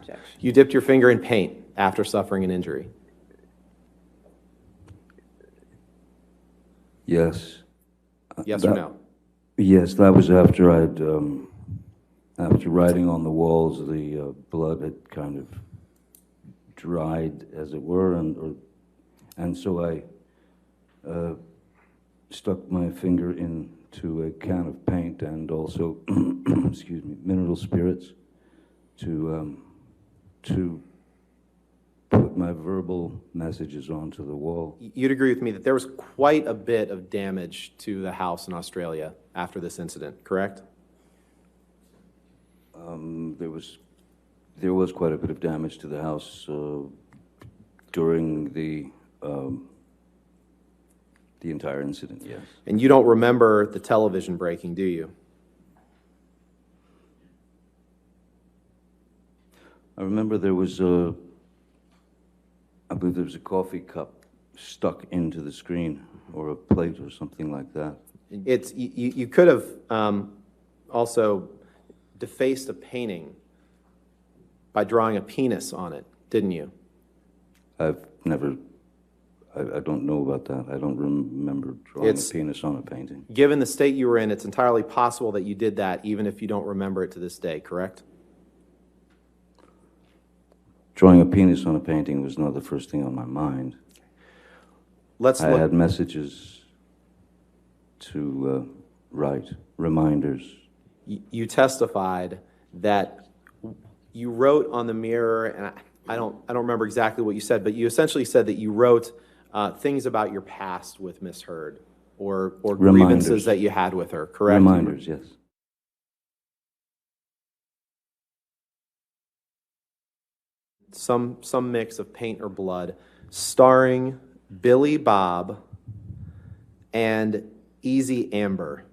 Objection. You dipped your finger in paint after suffering an injury. Yes. Yes or no? Yes, that was after I'd, after writing on the walls, the blood had kind of dried, as it were, and so I stuck my finger into a can of paint and also, excuse me, mineral spirits to put my verbal messages onto the wall. You'd agree with me that there was quite a bit of damage to the house in Australia after this incident, correct? There was quite a bit of damage to the house during the entire incident, yes. And you don't remember the television breaking, do you? I remember there was I believe there was a coffee cup stuck into the screen, or a plate or something like that. You could have also defaced a painting by drawing a penis on it, didn't you? I've never, I don't know about that. I don't remember drawing a penis on a painting. Given the state you were in, it's entirely possible that you did that, even if you don't remember it to this day, correct? Drawing a penis on a painting was not the first thing on my mind. I had messages to write, reminders. You testified that you wrote on the mirror, and I don't remember exactly what you said, but you essentially said that you wrote things about your past with Miss Herd, or grievances that you had with her, correct? Reminders, yes. Some mix of paint or blood, starring Billy Bob and Easy Amber.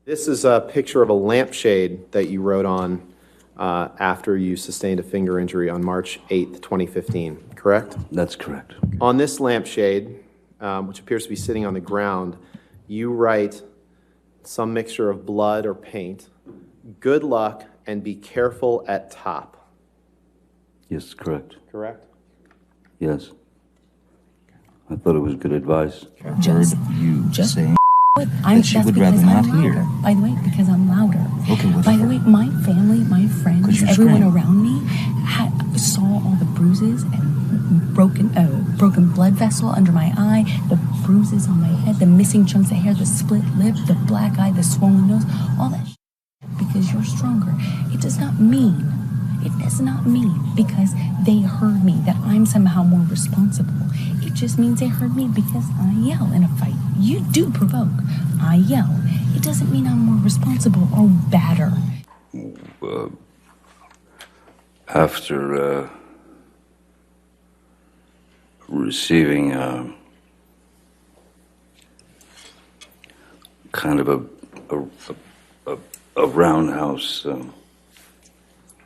This is a picture of a lampshade that you wrote on after you sustained a finger injury on March 8th, 2015, correct? That's correct. On this lampshade, which appears to be sitting on the ground, you write some mixture of blood or paint, "Good luck and be careful at top." Yes, correct. Correct? Yes. I thought it was good advice. Just saying that she would rather not hear. By the way, because I'm louder. Okay, whatever. By the way, my family, my friends, everyone around me saw all the bruises and broken blood vessel under my eye, the bruises on my head, the missing chunks of hair, the split lip, the black eye, the swollen nose, all that because you're stronger. It does not mean because they heard me that I'm somehow more responsible. It just means they heard me because I yell in a fight. You do provoke. I yell. It doesn't mean I'm more responsible or badder. After receiving kind of a roundhouse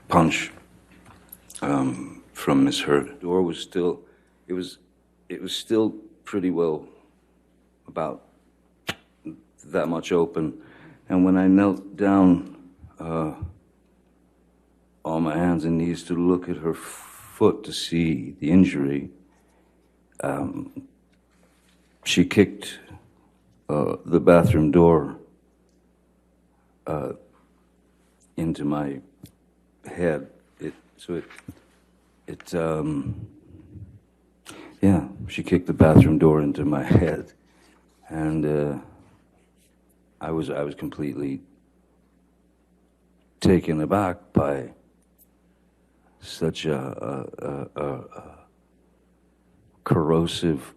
punch from Miss Herd. The door was still, it was still pretty well about that much open. And when I knelt down on my hands and knees to look at her foot to see the injury, she kicked the bathroom door into my head. She kicked the bathroom door into my head, and I was completely taken aback by such a corrosive,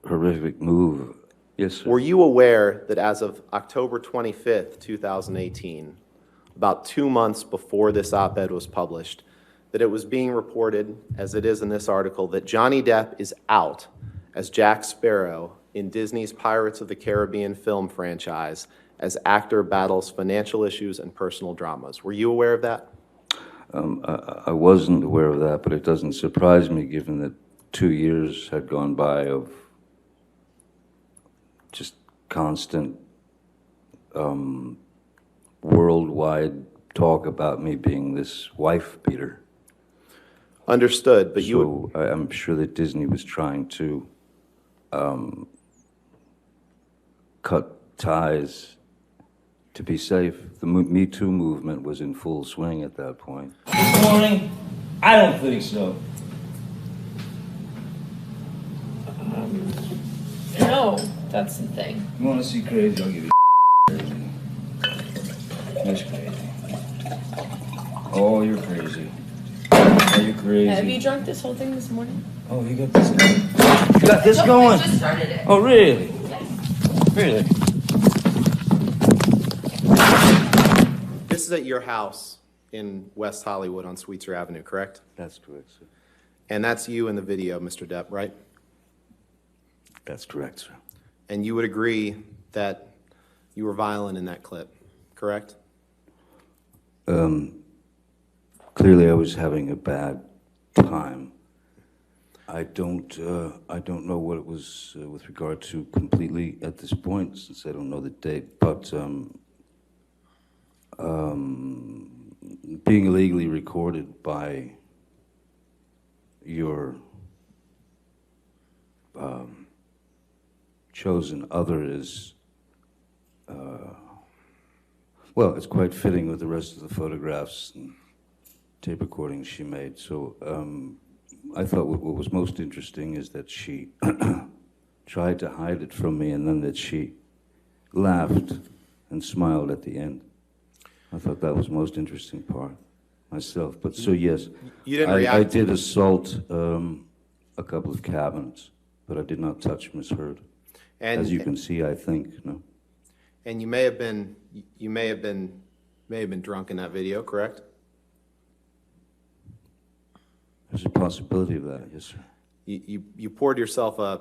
horrific move. Yes, sir. Were you aware that as of October 25th, 2018, about 2 months before this op-ed was published, that it was being reported, as it is in this article, that Johnny Depp is out as Jack Sparrow in Disney's Pirates of the Caribbean film franchise as actor battles financial issues and personal dramas? Were you aware of that? I wasn't aware of that, but it doesn't surprise me given that 2 years had gone by of just constant worldwide talk about me being this wife beater. Understood, but you, So I'm sure that Disney was trying to cut ties to be safe. The Me Too movement was in full swing at that point. This morning? I don't think so. No, that's the thing. You want to see crazy? I'll give you crazy. That's crazy. Oh, you're crazy. Oh, you're crazy. Have you drunk this whole thing this morning? Oh, you got this going. You got this going? I just started it. Oh, really? Really? this is at your house in West Hollywood on Sweetser Avenue, correct? That's correct, sir. And that's you in the video, Mr. Depp, right? That's correct, sir. And you would agree that you were violent in that clip, correct? Clearly, I was having a bad time. I don't know what it was with regard to completely at this point, since I don't know the date. But being illegally recorded by your chosen other is, well, it's quite fitting with the rest of the photographs and tape recordings she made. So I thought what was most interesting is that she tried to hide it from me, and then that she laughed and smiled at the end. I thought that was the most interesting part myself. But so yes, You didn't I react. did assault a couple of cabinets, but I did not touch Miss Herd. And, As you can see, I think, no. and you may have been drunk in that video, correct? There's a possibility of that, yes, sir. You poured yourself a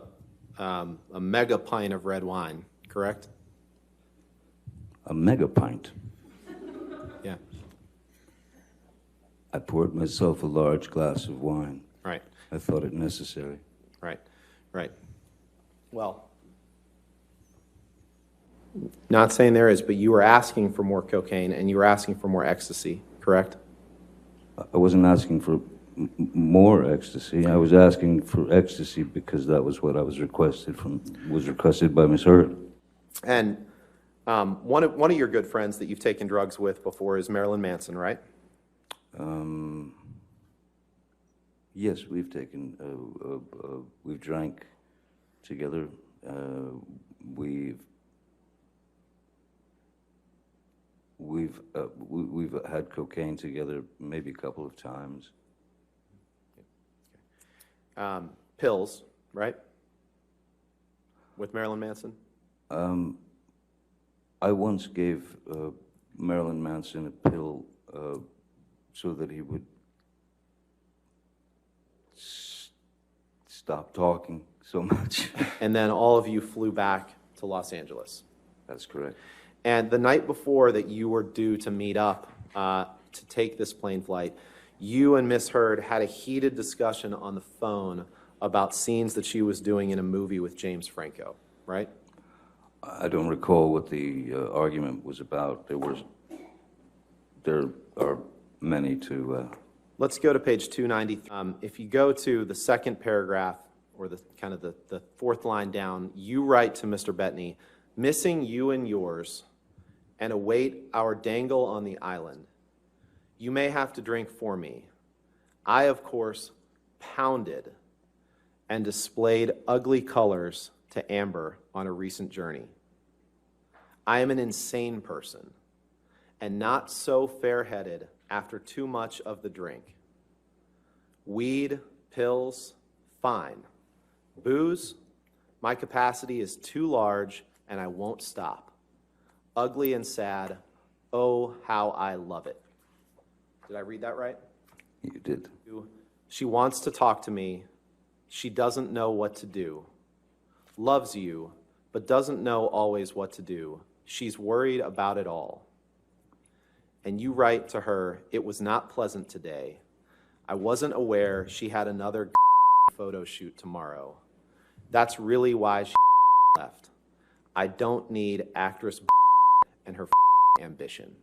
mega pint of red wine, correct? A mega pint. Yeah, I poured myself a large glass of wine. right, I thought it necessary. right, right. Well, not saying there is, but you were asking for more cocaine and you were asking for more ecstasy, correct? I wasn't asking for more ecstasy. I was asking for ecstasy because that was what I was requested by Miss Herd. And one of your good friends that you've taken drugs with before is Marilyn Manson, right? Yes, we've drank together. We've had cocaine together maybe a couple of times. Pills, right? With Marilyn Manson? I once gave Marilyn Manson a pill so that he would stop talking so much. And then all of you flew back to Los Angeles. That's correct. And the night before that you were due to meet up to take this plane flight, you and Miss Herd had a heated discussion on the phone about scenes that she was doing in a movie with James Franco, right? I don't recall what the argument was about. There are many to. Let's go to page 290. If you go to the second paragraph, or the kind of the fourth line down, you write to Mr. Bettany, missing you and yours, and await our dangle on the island. You may have to drink for me. I, of course, pounded and displayed ugly colors to Amber on a recent journey. I am an insane person, and not so fair-headed after too much of the drink. Weed, pills, fine. Booze, my capacity is too large, and I won't stop. Ugly and sad, oh, how I love it. Did I read that right? You did. She wants to talk to me. She doesn't know what to do. Loves you, but doesn't know always what to do. She's worried about it all. And you write to her, it was not pleasant today. I wasn't aware she had another photo shoot tomorrow. That's really why she left. I don't need actress and her ambition.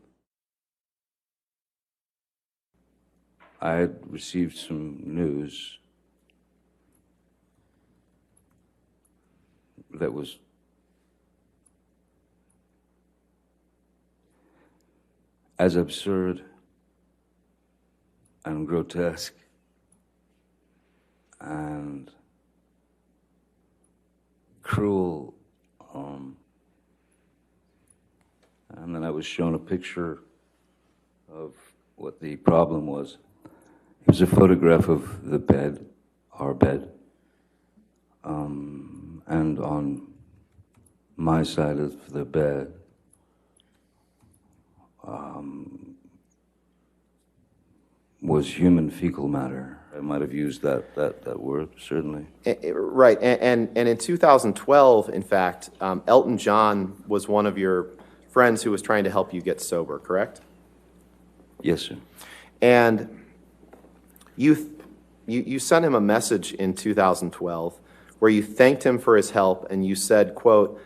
I had received some news that was as absurd and grotesque and cruel. And then I was shown a picture of what the problem was. It was a photograph of the bed, our bed, and on my side of the bed was human fecal matter. I might have used that word, certainly. Right, and in 2012, in fact, Elton John was one of your friends who was trying to help you get sober, correct? Yes, sir. And you sent him a message in 2012 where you thanked him for his help, and you said, quote,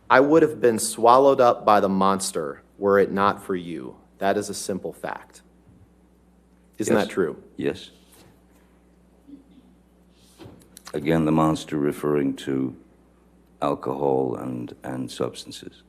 "I would have been swallowed up by the monster were it not for you. That is a simple fact." Isn't Yes. that true? Yes. Again, the monster referring to alcohol and substances.